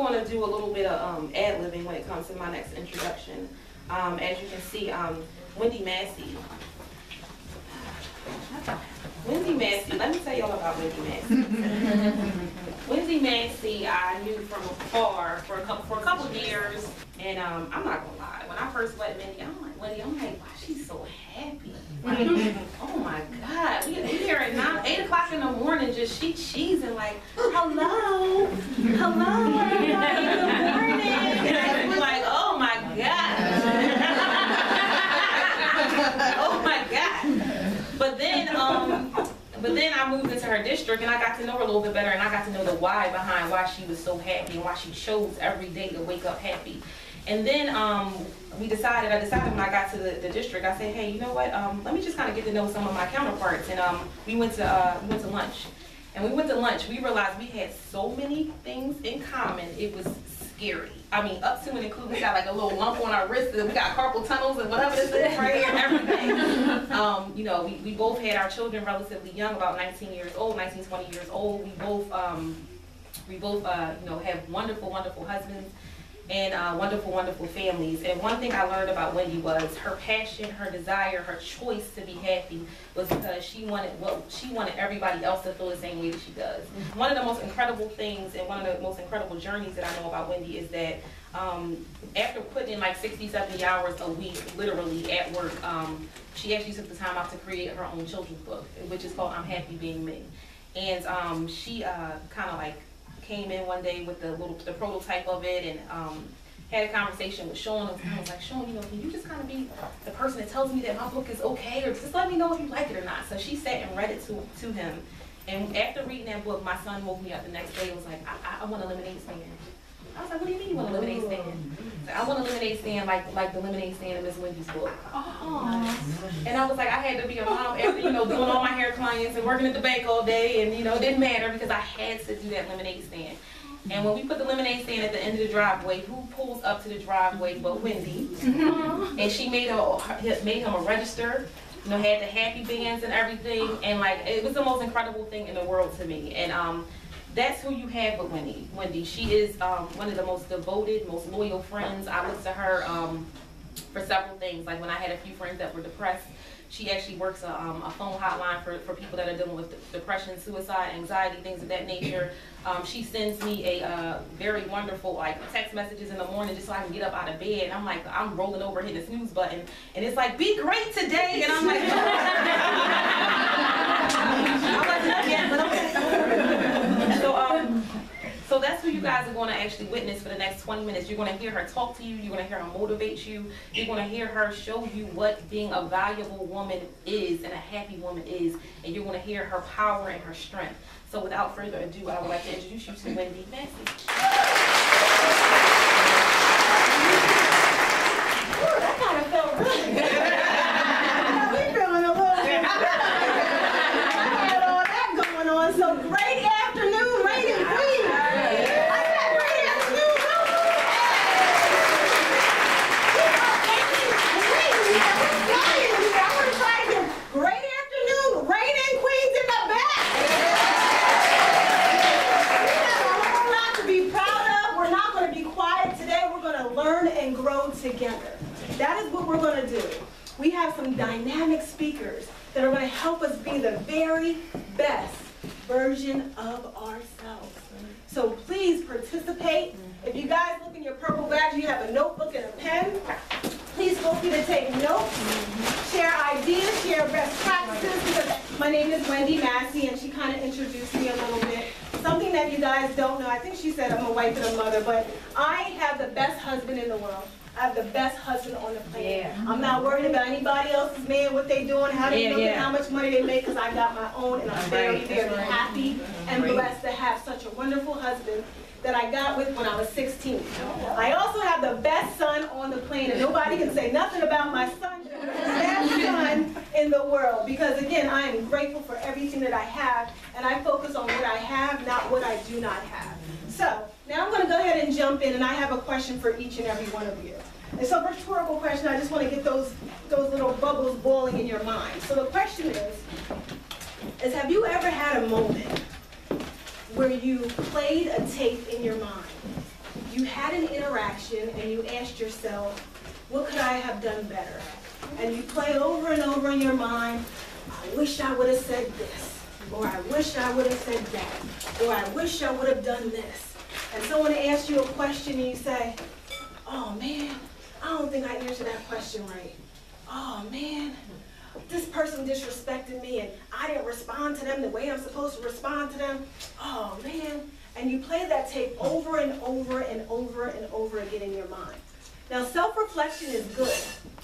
going to do a little bit of ad-libbing when it comes to my next introduction. As you can see, Wendy Massey. Wendy Massey, let me tell y'all about Wendy Massey. Wendy Massey, I knew from afar for a couple of years, and I'm not gonna lie. When I first met Wendy, I'm like, wow, she's so happy. Like, oh my God, we here at 8 o'clock in the morning, just she cheesing like, hello, everybody, good morning. And I was like, oh my God. Oh my God. But then I moved into her district and I got to know her a little bit better, and I got to know the why behind why she was so happy and why she chose every day to wake up happy. And then I decided when I got to the district, I said, hey, you know what? Let me just kind of get to know some of my counterparts. And we went to lunch. And we went to lunch. We realized we had so many things in common. It was scary. I mean, up to and including, we got like a little lump on our wrist, and we got carpal tunnels and whatever this is right here and everything. You know, we both had our children relatively young, about 19 years old, 19, 20 years old. We both you know, have wonderful, wonderful husbands and wonderful families. And one thing I learned about Wendy was her passion, her desire, her choice to be happy was because she wanted everybody else to feel the same way that she does. One of the most incredible things and one of the most incredible journeys that I know about Wendy is that after putting in like 60, 70 hours a week, literally at work, she actually took the time out to create her own children's book, which is called I'm Happy Being Me. And she kind of like came in one day with the prototype of it, and had a conversation with Sean. And I was like, Sean, you know, can you just kind of be the person that tells me that my book is okay, or just let me know if you like it or not? So she sat and read it to him. And after reading that book, my son woke me up the next day and was like, I want a lemonade stand. I was like, what do you mean you want a lemonade stand? Like, I want a lemonade stand like the lemonade stand in Miss Wendy's book. And I was like, I had to be a mom after, you know, doing all my hair clients and working at the bank all day, and you know, it didn't matter because I had to do that lemonade stand. And when we put the lemonade stand at the end of the driveway, who pulls up to the driveway but Wendy? And she made him a register, you know, had the happy bands and everything, and like it was the most incredible thing in the world to me. And that's who you have with Wendy. Wendy, she is one of the most devoted, most loyal friends. I look to her for several things. Like when I had a few friends that were depressed, she actually works a phone hotline for people that are dealing with depression, suicide, anxiety, things of that nature. She sends me a very wonderful like text messages in the morning just so I can get up out of bed. And I'm like, I'm rolling over hitting the snooze button, and it's like, be great today. And I'm like, I'm like, not yet, but okay. So that's who you guys are going to actually witness for the next 20 minutes. You're going to hear her talk to you. You're going to hear her motivate you. You're going to hear her show you what being a valuable woman is and a happy woman is. And you're going to hear her power and her strength. So without further ado, I would like to introduce you to Wendy Massey. Ooh, that kind of felt really good. We're feeling a little bit had all that going on. So great afternoon, ladies and queens. Together. That is what we're going to do. We have some dynamic speakers that are going to help us be the very best version of ourselves. So please participate. If you guys look in your purple bags, you have a notebook and a pen. Please feel free to take notes, share ideas, share best practices, because my name is Wendy Massey, and she kind of introduced me a little bit. Something that you guys don't know, I think she said I'm a wife and a mother, but I have the best husband in the world. I have the best husband on the planet. Yeah. I'm not worried about anybody else's man, what they doing, how they looking, how much money they make, because I got my own, and I'm very happy and blessed to have such a wonderful husband that I got with when I was 16. I also have the best son on the planet. Nobody can say nothing about my son. The best son in the world, because again, I am grateful for everything that I have, and I focus on what I have, not what I do not have. So now I'm going to go ahead and jump in, and I have a question for each and every one of you. It's a rhetorical question. I just want to get those little bubbles boiling in your mind. So the question is have you ever had a moment where you played a tape in your mind you had an interaction and you asked yourself, what could I have done better? And you play over and over in your mind, I wish I would have said this, or I wish I would have said that, or I wish I would have done this. And someone asks you a question and you say, oh man, I don't think I answered that question right. Oh man, this person disrespected me and I didn't respond to them the way I'm supposed to respond to them. Oh man. And you play that tape over and over and over and over again in your mind. Now self-reflection is good.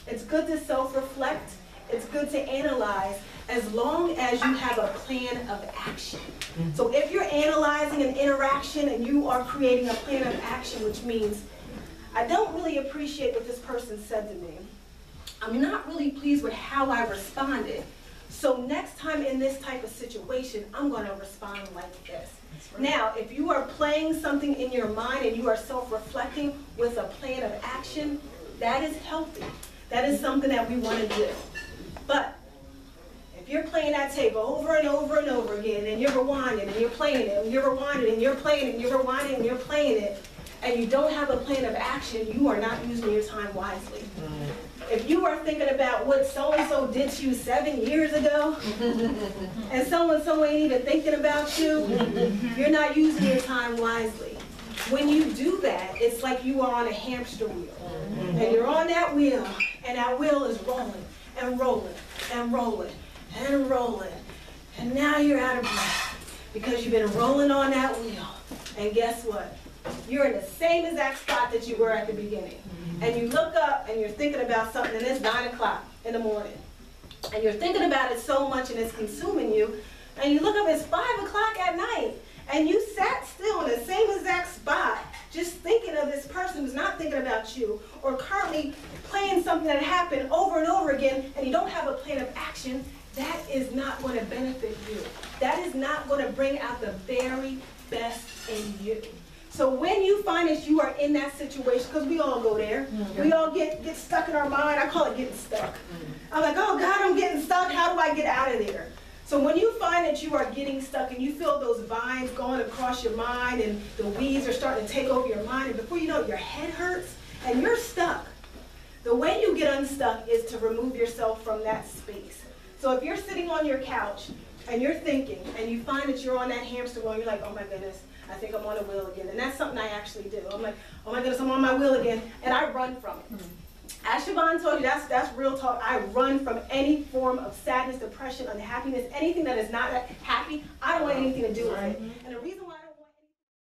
It's good to self-reflect. It's good to analyze as long as you have a plan of action. So if you're analyzing an interaction and you are creating a plan of action, which means I don't really appreciate what this person said to me. I'm not really pleased with how I responded. So next time in this type of situation, I'm going to respond like this. Right. Now, if you are playing something in your mind and you are self-reflecting with a plan of action, that is healthy. That is something that we want to do. But if you're playing that tape over and over and over again, and you're rewinding and you're playing it, and you're rewinding and you're playing it, and you're rewinding and you're playing it, and you don't have a plan of action, you are not using your time wisely. If you are thinking about what so-and-so did to you 7 years ago, and so-and-so ain't even thinking about you, you're not using your time wisely. When you do that, it's like you are on a hamster wheel. And you're on that wheel, and that wheel is rolling, and rolling, and rolling, and rolling. And now you're out of breath, because you've been rolling on that wheel. And guess what? You're in the same exact spot that you were at the beginning. And you look up and you're thinking about something and it's 9 o'clock in the morning. And you're thinking about it so much and it's consuming you. And you look up, it's 5 o'clock at night. And you sat still in the same exact spot just thinking of this person who's not thinking about you, or currently playing something that happened over and over again, and you don't have a plan of action. That is not going to benefit you. That is not going to bring out the very best in you. So when you find that you are in that situation, because we all go there, we all get stuck in our mind. I call it getting stuck. I'm like, oh God, I'm getting stuck. How do I get out of there? So when you find that you are getting stuck and you feel those vines going across your mind and the weeds are starting to take over your mind, and before you know it, your head hurts and you're stuck, the way you get unstuck is to remove yourself from that space. So if you're sitting on your couch and you're thinking and you find that you're on that hamster wheel, you're like, oh my goodness, I think I'm on a wheel again. And that's something I actually do. I'm like, oh my goodness, I'm on my wheel again. And I run from it. As Siobhan told you, that's real talk. I run from any form of sadness, depression, unhappiness, anything that is not happy. I don't want anything to do with it. And the reason